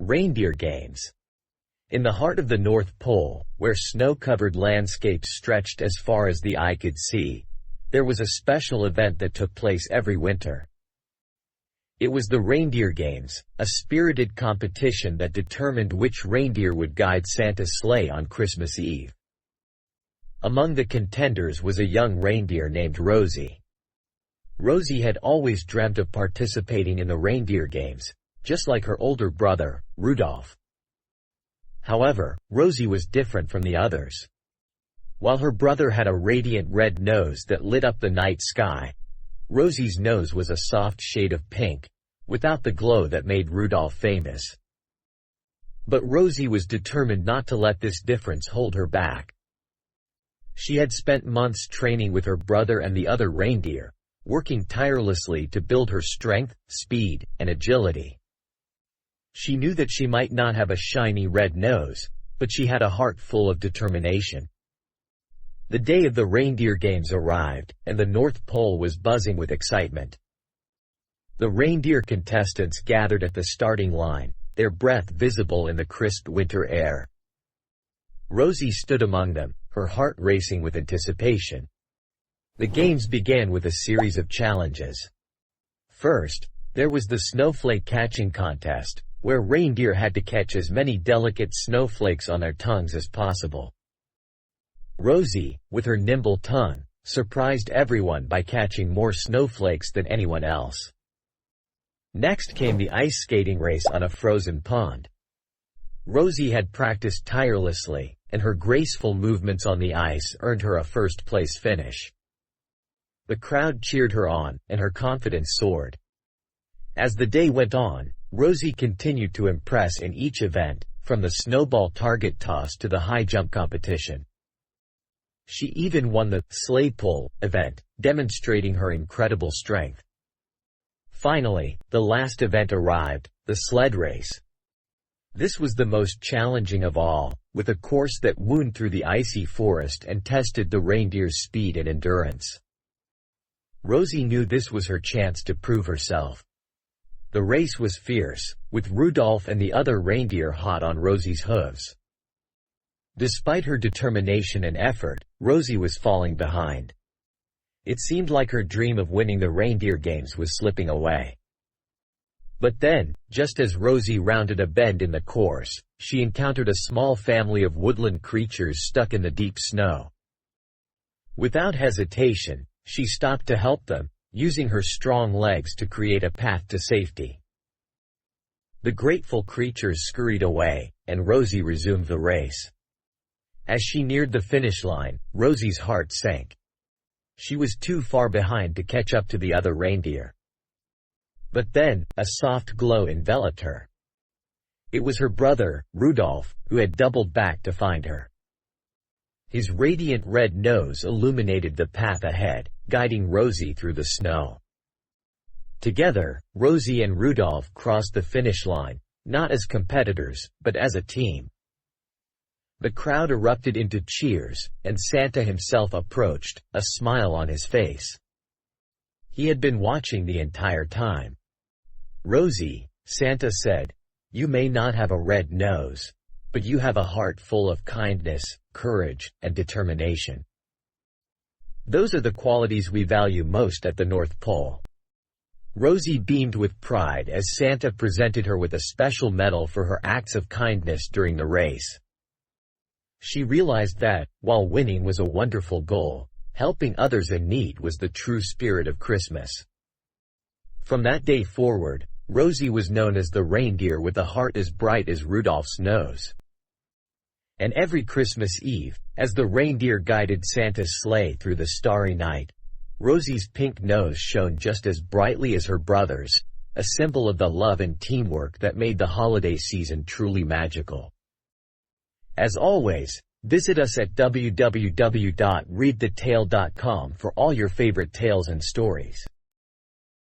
Reindeer games. In the heart of the North Pole, where snow-covered landscapes stretched as far as the eye could see, there was a special event that took place every winter. It was the Reindeer Games, a spirited competition that determined which reindeer would guide Santa's sleigh on Christmas Eve. Among the contenders was a young reindeer named Rosie. Rosie had always dreamt of participating in the Reindeer Games, just like her older brother, Rudolph. However, Rosie was different from the others. While her brother had a radiant red nose that lit up the night sky, Rosie's nose was a soft shade of pink, without the glow that made Rudolph famous. But Rosie was determined not to let this difference hold her back. She had spent months training with her brother and the other reindeer, working tirelessly to build her strength, speed, and agility. She knew that she might not have a shiny red nose, but she had a heart full of determination. The day of the Reindeer Games arrived, and the North Pole was buzzing with excitement. The reindeer contestants gathered at the starting line, their breath visible in the crisp winter air. Rosie stood among them, her heart racing with anticipation. The games began with a series of challenges. First, there was the snowflake catching contest, where reindeer had to catch as many delicate snowflakes on their tongues as possible. Rosie, with her nimble tongue, surprised everyone by catching more snowflakes than anyone else. Next came the ice skating race on a frozen pond. Rosie had practiced tirelessly, and her graceful movements on the ice earned her a first-place finish. The crowd cheered her on, and her confidence soared. As the day went on, Rosie continued to impress in each event, from the snowball target toss to the high jump competition. She even won the sleigh pull event, demonstrating her incredible strength. Finally, the last event arrived, the sled race. This was the most challenging of all, with a course that wound through the icy forest and tested the reindeer's speed and endurance. Rosie knew this was her chance to prove herself. The race was fierce, with Rudolph and the other reindeer hot on Rosie's hooves. Despite her determination and effort, Rosie was falling behind. It seemed like her dream of winning the Reindeer Games was slipping away. But then, just as Rosie rounded a bend in the course, she encountered a small family of woodland creatures stuck in the deep snow. Without hesitation, she stopped to help them, using her strong legs to create a path to safety. The grateful creatures scurried away, and Rosie resumed the race. As she neared the finish line, Rosie's heart sank. She was too far behind to catch up to the other reindeer. But then, a soft glow enveloped her. It was her brother, Rudolph, who had doubled back to find her. His radiant red nose illuminated the path ahead, guiding Rosie through the snow. Together, Rosie and Rudolph crossed the finish line, not as competitors, but as a team. The crowd erupted into cheers, and Santa himself approached, a smile on his face. He had been watching the entire time. "Rosie," Santa said, "you may not have a red nose, but you have a heart full of kindness, courage, and determination. Those are the qualities we value most at the North Pole." Rosie beamed with pride as Santa presented her with a special medal for her acts of kindness during the race. She realized that, while winning was a wonderful goal, helping others in need was the true spirit of Christmas. From that day forward, Rosie was known as the reindeer with a heart as bright as Rudolph's nose. And every Christmas Eve, as the reindeer guided Santa's sleigh through the starry night, Rosie's pink nose shone just as brightly as her brother's, a symbol of the love and teamwork that made the holiday season truly magical. As always, visit us at www.readthetale.com for all your favorite tales and stories.